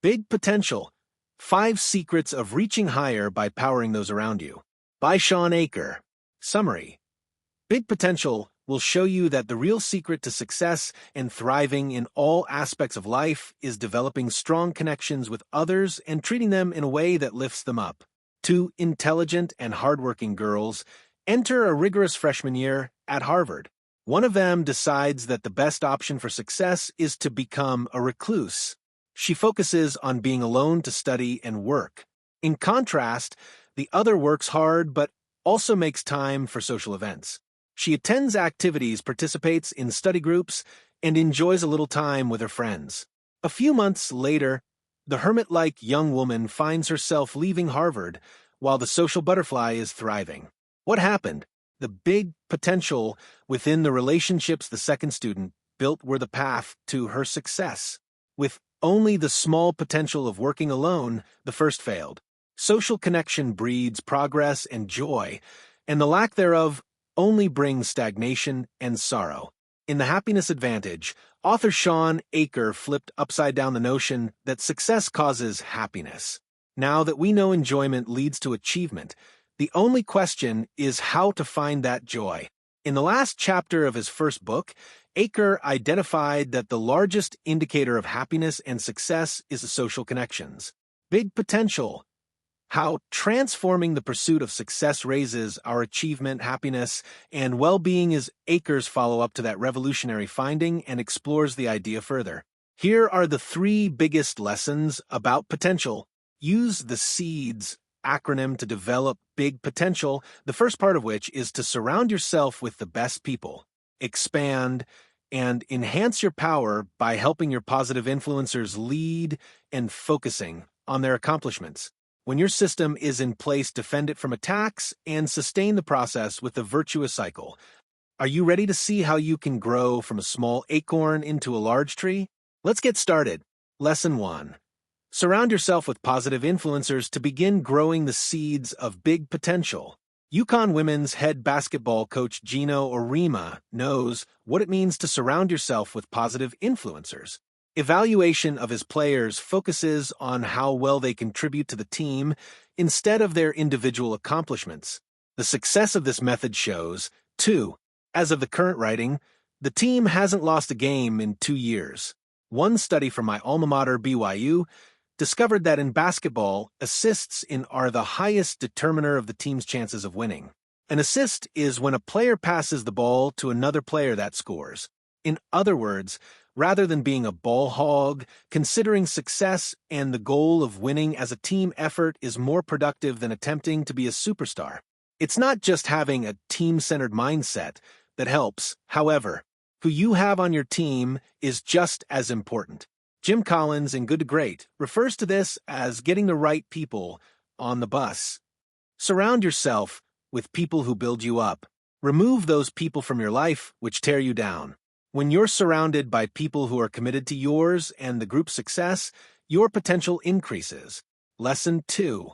Big Potential: 5 Secrets of Reaching Higher by Powering Those Around You. By Shawn Achor. Summary: Big Potential will show you that the real secret to success and thriving in all aspects of life is developing strong connections with others and treating them in a way that lifts them up. 2 intelligent and hardworking girls enter a rigorous freshman year at Harvard. One of them decides that the best option for success is to become a recluse. She focuses on being alone to study and work. In contrast, the other works hard but also makes time for social events. She attends activities, participates in study groups, and enjoys a little time with her friends. A few months later, the hermit-like young woman finds herself leaving Harvard while the social butterfly is thriving. What happened? The big potential within the relationships the second student built were the path to her success. With only the small potential of working alone, the first failed. Social connection breeds progress and joy, and the lack thereof only brings stagnation and sorrow. In The Happiness Advantage, author Shawn Achor flipped upside down the notion that success causes happiness. Now that we know enjoyment leads to achievement, the only question is how to find that joy. In the last chapter of his first book, Achor identified that the largest indicator of happiness and success is the social connections. Big Potential: How transforming the pursuit of success raises our achievement, happiness, and well-being is Achor's follow-up to that revolutionary finding and explores the idea further. Here are the 3 biggest lessons about potential. Use the SEEDS acronym to develop big potential, the first part of which is to surround yourself with the best people. Expand and enhance your power by helping your positive influencers lead and focusing on their accomplishments. When your system is in place, defend it from attacks and sustain the process with the virtuous cycle. Are you ready to see how you can grow from a small acorn into a large tree? Let's get started. Lesson 1. Surround yourself with positive influencers to begin growing the seeds of big potential. UConn women's head basketball coach Gino Orima knows what it means to surround yourself with positive influencers. Evaluation of his players focuses on how well they contribute to the team instead of their individual accomplishments. The success of this method shows, too, as of the current writing, the team hasn't lost a game in 2 years. One study from my alma mater, BYU, discovered that in basketball, assists are the highest determiner of the team's chances of winning. An assist is when a player passes the ball to another player that scores. In other words, rather than being a ball hog, considering success and the goal of winning as a team effort is more productive than attempting to be a superstar. It's not just having a team-centered mindset that helps. However, who you have on your team is just as important. Jim Collins in Good to Great refers to this as getting the right people on the bus. Surround yourself with people who build you up. Remove those people from your life which tear you down. When you're surrounded by people who are committed to yours and the group's success, your potential increases. Lesson 2.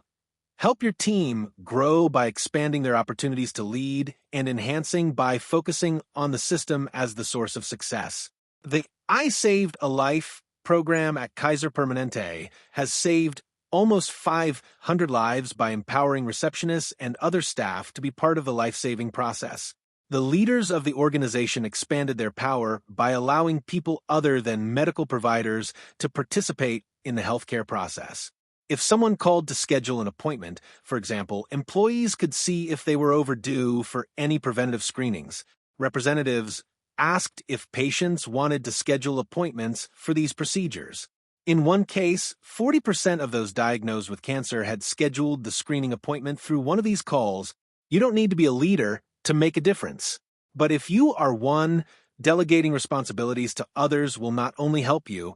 Help your team grow by expanding their opportunities to lead and enhancing by focusing on the system as the source of success. The I Saved a Life program at Kaiser Permanente has saved almost 500 lives by empowering receptionists and other staff to be part of the life-saving process. The leaders of the organization expanded their power by allowing people other than medical providers to participate in the healthcare process. If someone called to schedule an appointment, for example, employees could see if they were overdue for any preventative screenings. Representatives asked if patients wanted to schedule appointments for these procedures. In one case, 40% of those diagnosed with cancer had scheduled the screening appointment through one of these calls. You don't need to be a leader to make a difference. But if you are one, delegating responsibilities to others will not only help you,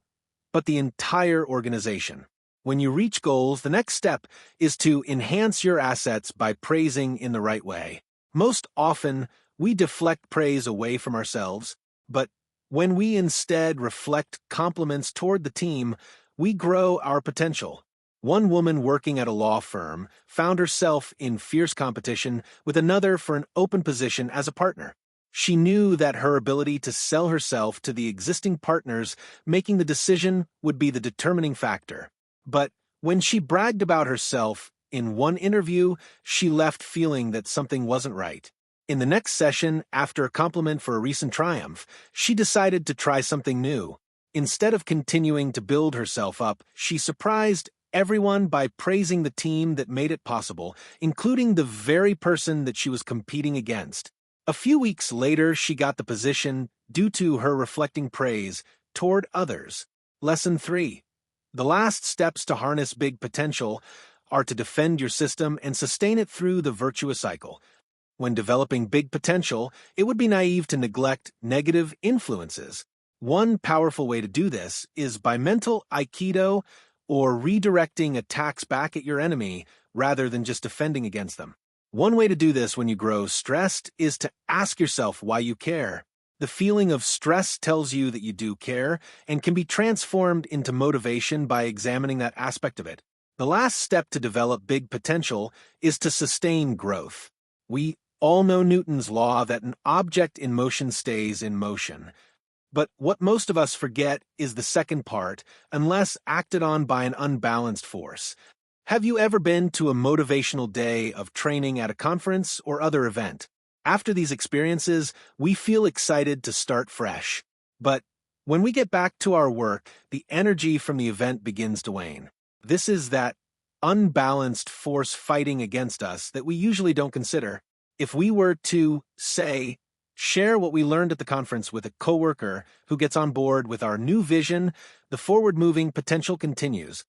but the entire organization. When you reach goals, the next step is to enhance your assets by praising in the right way. Most often, we deflect praise away from ourselves, but when we instead reflect compliments toward the team, we grow our potential. One woman working at a law firm found herself in fierce competition with another for an open position as a partner. She knew that her ability to sell herself to the existing partners making the decision would be the determining factor. But when she bragged about herself in one interview, she left feeling that something wasn't right. In the next session, after a compliment for a recent triumph, she decided to try something new. Instead of continuing to build herself up, she surprised everyone by praising the team that made it possible, including the very person that she was competing against. A few weeks later, she got the position due to her reflecting praise toward others. Lesson 3. The last steps to harness big potential are to defend your system and sustain it through the virtuous cycle. When developing big potential, it would be naive to neglect negative influences. One powerful way to do this is by mental aikido, or redirecting attacks back at your enemy rather than just defending against them. One way to do this when you grow stressed is to ask yourself why you care. The feeling of stress tells you that you do care and can be transformed into motivation by examining that aspect of it. The last step to develop big potential is to sustain growth. We all know Newton's law that an object in motion stays in motion. But what most of us forget is the second part, unless acted on by an unbalanced force. Have you ever been to a motivational day of training at a conference or other event? After these experiences, we feel excited to start fresh. But when we get back to our work, the energy from the event begins to wane. This is that unbalanced force fighting against us that we usually don't consider. If we were to, say, share what we learned at the conference with a coworker who gets on board with our new vision, the forward-moving potential continues.